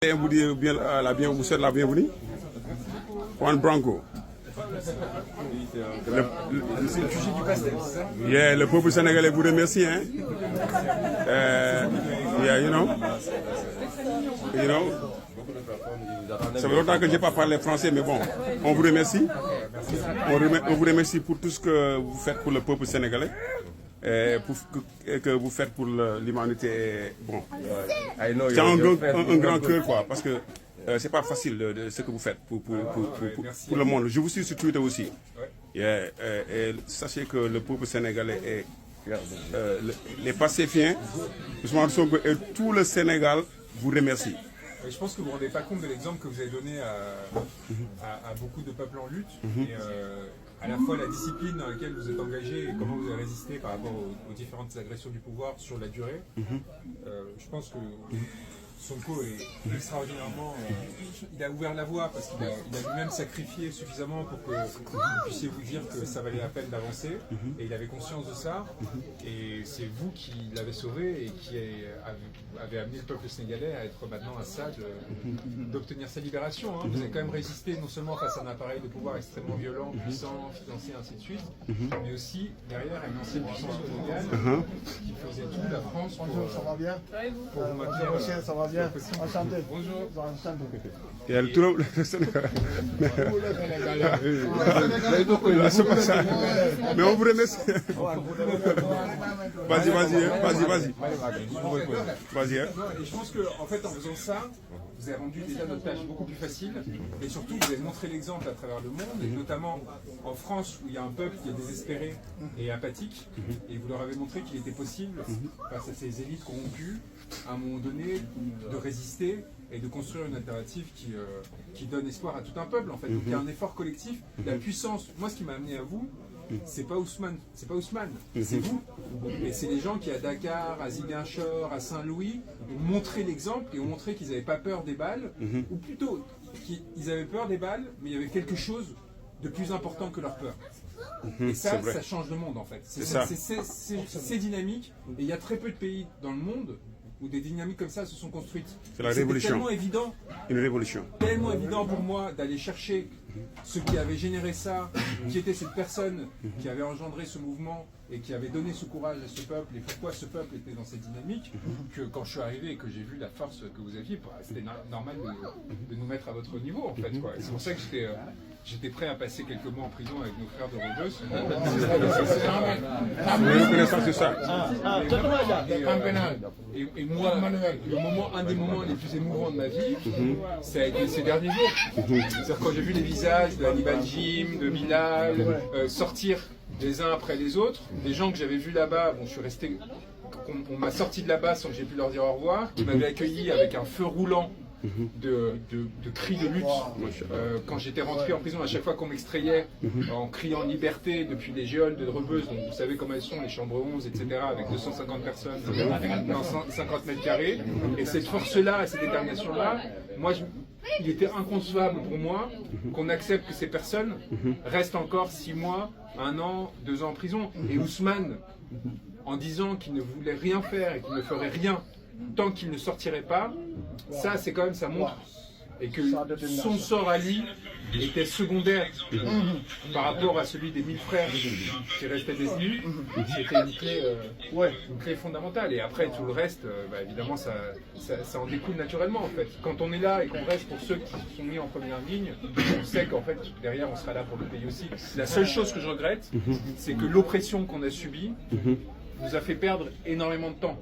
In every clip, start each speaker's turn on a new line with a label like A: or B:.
A: Et vous dire bien vous souhaite la bienvenue. Juan Branco.
B: C'est le QG du pastel, c'est ça?
A: Yeah, le peuple sénégalais vous remercie. Hein? Yeah, you know. Ça fait longtemps que je n'ai pas parlé français, mais bon, on vous remercie. On vous remercie pour tout ce que vous faites pour le peuple sénégalais. Que vous faites pour l'humanité. Bon, c'est un grand cœur, quoi, parce que c'est pas facile de ce que vous faites pour le monde. Je vous suis sur Twitter aussi. Et sachez que le peuple sénégalais est les pacifiens, Ousmane Sonko et tout le Sénégal vous remercie.
B: Je pense que vous ne vous rendez pas compte de l'exemple que vous avez donné à beaucoup de peuples en lutte, et à la fois la discipline dans laquelle vous êtes engagé et comment vous avez résisté par rapport aux différentes agressions du pouvoir sur la durée. Je pense que Sonko est extraordinairement... il a ouvert la voie parce qu'il a lui-même sacrifié suffisamment pour que vous puissiez vous dire que ça valait la peine d'avancer, et il avait conscience de ça, et c'est vous qui l'avez sauvé et qui avez amené le peuple sénégalais à être maintenant à ça d'obtenir sa libération. Hein. Vous avez quand même résisté non seulement face à un appareil de pouvoir extrêmement violent, puissant, financier, ainsi de suite, mais aussi derrière une ancienne puissance coloniale qui faisait tout la France pour vous maintenir.
C: Ça va bien. Enchanté.
B: Bonjour.
A: Il y a le Sénégal. Mais on vous remercie. Vas-y.
B: Et je pense qu'en fait, en faisant ça, vous avez rendu déjà notre tâche beaucoup plus facile, et surtout vous avez montré l'exemple à travers le monde, et notamment en France où il y a un peuple qui est désespéré et apathique, et vous leur avez montré qu'il était possible, face à ces élites corrompues, à un moment donné, de résister et de construire une alternative qui donne espoir à tout un peuple, en fait. Donc il y a un effort collectif, la puissance. Moi, ce qui m'a amené à vous, c'est pas Ousmane, c'est vous. Et c'est les gens qui, à Dakar, à Ziguinchor, à Saint-Louis, ont montré l'exemple et ont montré qu'ils n'avaient pas peur des balles, ou plutôt qu'ils avaient peur des balles, mais il y avait quelque chose de plus important que leur peur. Et ça change le monde, en fait. C'est dynamique, et il y a très peu de pays dans le monde où des dynamiques comme ça se sont construites.
A: C'est la révolution.
B: Tellement évident.
A: Une révolution.
B: Tellement évident pour moi d'aller chercher ce qui avait généré ça, qui était cette personne qui avait engendré ce mouvement et qui avait donné ce courage à ce peuple, et pourquoi ce peuple était dans cette dynamique, que quand je suis arrivé et que j'ai vu la force que vous aviez, c'était normal de nous mettre à votre niveau, en fait. C'est pour ça que j'étais prêt à passer quelques mois en prison avec nos frères de Rebus. Et moi, un des moments les plus émouvants de ma vie, ça a été ces derniers jours. C'est-à-dire quand j'ai vu les visages de Hannibal Jim, de Bilal, sortir les uns après les autres, des gens que j'avais vus là-bas, bon, je suis resté, on m'a sorti de là-bas sans que j'ai pu leur dire au revoir, qui m'avaient accueilli avec un feu roulant de cris de lutte. Quand j'étais rentré en prison, à chaque fois qu'on m'extrayait en criant liberté depuis les geôles de Rebeuss, donc vous savez comment elles sont, les chambres 11, etc., avec 250 personnes dans 50 mètres carrés, et cette force-là, cette détermination-là, moi, il était inconcevable pour moi qu'on accepte que ces personnes restent encore 6 mois, 1 an, 2 ans en prison. Et Ousmane, en disant qu'il ne voulait rien faire et qu'il ne ferait rien tant qu'il ne sortirait pas, ça c'est quand même, ça montre, et que son sort à lui était secondaire par rapport à celui des 1000 frères qui restaient détenus. C'était une clé fondamentale, et après tout le reste, évidemment ça en découle naturellement, en fait. Quand on est là et qu'on reste pour ceux qui sont mis en première ligne, on sait qu'en fait derrière on sera là pour le pays aussi. La seule chose que je regrette, c'est que l'oppression qu'on a subie nous a fait perdre énormément de temps.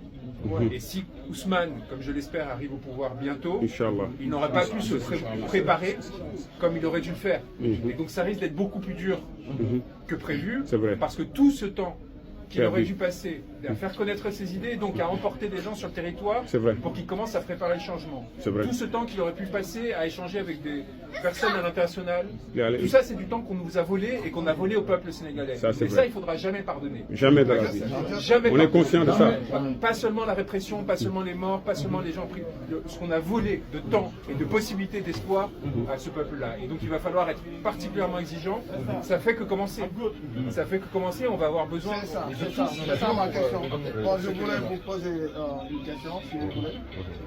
B: Et si Ousmane, comme je l'espère, arrive au pouvoir bientôt, il n'aurait pas pu se préparer comme il aurait dû le faire. Et donc ça risque d'être beaucoup plus dur que prévu, parce que tout ce temps qu'il aurait dû passer à faire connaître ses idées, donc à emporter des gens sur le territoire pour qu'ils commencent à préparer le changement. Tout ce temps qu'il aurait pu passer à échanger avec des personnes à l'international, tout ça c'est du temps qu'on nous a volé et qu'on a volé au peuple sénégalais. Et ça il ne faudra jamais pardonner.
A: Jamais de la vie.
B: Jamais.
A: On est conscient de ça.
B: Pas seulement la répression, pas seulement les morts, pas seulement les gens pris, ce qu'on a volé de temps et de possibilités d'espoir à ce peuple-là. Et donc il va falloir être particulièrement exigeant. Ça fait que commencer. Ça fait que commencer, on va avoir besoin,
C: C'est ça ma question. Bon, je voulais vous poser une question, si vous voulez.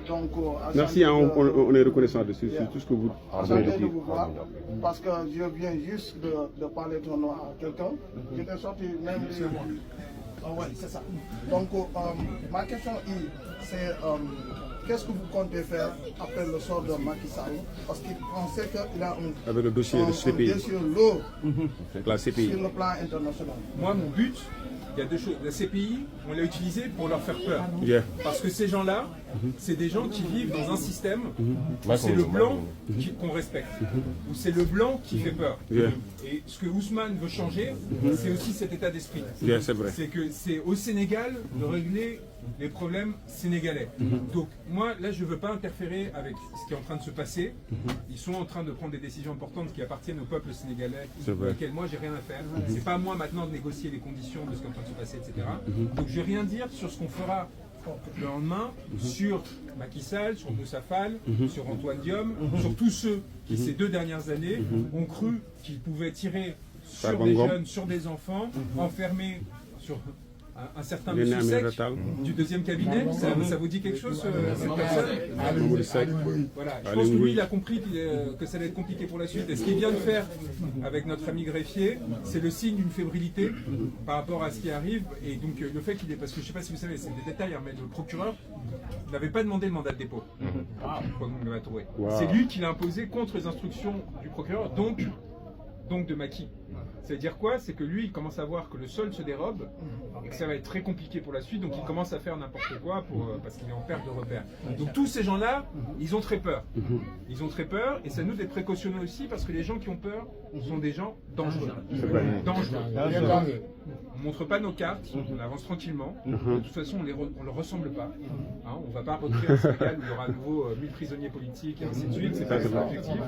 C: Donc,
A: merci, hein, on est reconnaissant de tout ce que vous avez
C: de
A: dit.
C: vous voir, parce que je viens juste de parler ton nom à quelqu'un. J'étais sorti même... Ah ouais, c'est ça. Donc, ma question c'est qu'est-ce que vous comptez faire après le sort de Macky Sall? Parce qu'on sait qu'il a
A: avec le dossier de CPI.
C: Dossier lourd
A: La CPI.
C: sur le plan international.
B: Moi, mon but, il y a deux choses. La CPI, on l'a utilisée pour leur faire peur.
A: Yeah.
B: Parce que ces gens-là, c'est des gens qui vivent dans un système où c'est le blanc qu'on respecte, où c'est le blanc qui fait peur.
A: Yeah.
B: Et ce que Ousmane veut changer, c'est aussi cet état d'esprit.
A: Yeah, c'est vrai.
B: C'est que c'est au Sénégal de régler les problèmes sénégalais. Donc moi, là, je ne veux pas interférer avec ce qui est en train de se passer. Ils sont en train de prendre des décisions importantes qui appartiennent au peuple sénégalais, pour lesquelles moi, j'ai rien à faire. C'est pas à moi maintenant de négocier les conditions de ce qui est en train de se passer, etc. Donc je vais rien dire sur ce qu'on fera le lendemain sur Macky Sall, sur Moussa Fall, sur Antoine Diome, sur tous ceux qui, ces 2 dernières années, ont cru qu'ils pouvaient tirer sur des jeunes, sur des enfants, enfermés sur un certain monsieur Sec du 2e cabinet. Ça vous dit quelque chose, cette personne? Voilà. Je pense que lui, il a compris que ça allait être compliqué pour la suite. Et ce qu'il vient de faire avec notre ami greffier, c'est le signe d'une fébrilité par rapport à ce qui arrive. Et donc, le fait qu'il est... Parce que je ne sais pas si vous savez, c'est des détails, hein, mais le procureur n'avait pas demandé le mandat de dépôt. C'est lui qui l'a imposé contre les instructions du procureur, donc de Macky. C'est-à-dire quoi? C'est que lui, il commence à voir que le sol se dérobe et que ça va être très compliqué pour la suite, donc il commence à faire n'importe quoi parce qu'il est en perte de repère. Donc tous ces gens-là, ils ont très peur. Ils ont très peur et ça nous d'être précautionneux aussi parce que les gens qui ont peur sont des gens dangereux. Dangereux. On ne montre pas nos cartes, on avance tranquillement. De toute façon, on ne leur ressemble pas. Hein, on ne va pas recréer un Sénégal où il y aura à nouveau 1000 prisonniers politiques et ainsi de suite. C'est pas l'objectif.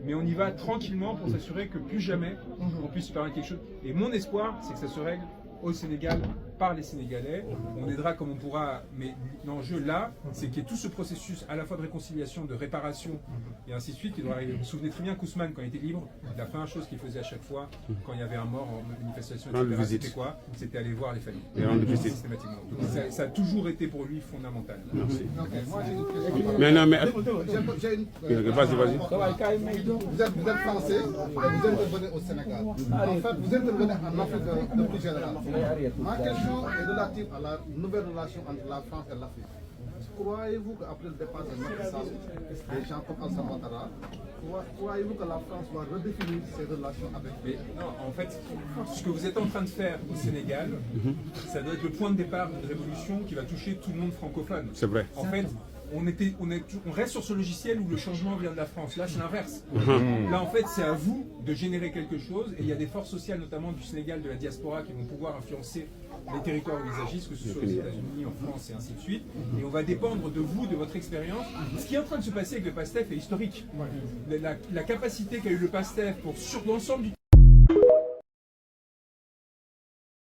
B: Mais on y va tranquillement pour s'assurer que plus jamais on puisse faire quelque chose. Et mon espoir, c'est que ça se règle au Sénégal par les Sénégalais. On aidera comme on pourra, mais l'enjeu là, c'est qu'il y ait tout ce processus à la fois de réconciliation, de réparation et ainsi de suite qui doit arriver. Vous vous souvenez très bien qu'Ousmane, quand il était libre, la première chose qu'il faisait à chaque fois, quand il y avait un mort en manifestation, etc., c'était quoi? C'était aller voir les familles. Systématiquement. Donc, ça a toujours été pour lui fondamental.
A: Merci.
D: Mais non, mais...
A: Vas-y.
D: Vous êtes français et vous intervenez au Sénégal. En fait, vous intervenez en Afrique de plus général. Ma question est relative à la nouvelle relation entre la France et l'Afrique. Croyez-vous qu'après le départ de Macky Sall, des gens comme Alassane Ouattara, croyez-vous que la France va redéfinir ses relations avec eux?
B: Mais non, en fait, ce que vous êtes en train de faire au Sénégal, ça doit être le point de départ d'une révolution qui va toucher tout le monde francophone.
A: C'est vrai.
B: En fait, on reste sur ce logiciel où le changement vient de la France. Là, c'est l'inverse. Là, en fait, c'est à vous de générer quelque chose. Et il y a des forces sociales, notamment du Sénégal, de la diaspora, qui vont pouvoir influencer les territoires où ils agissent, que ce soit aux États-Unis, en France et ainsi de suite. Et on va dépendre de vous, de votre expérience. Ce qui est en train de se passer avec le PASTEF est historique. La capacité qu'a eu le PASTEF pour, sur l'ensemble du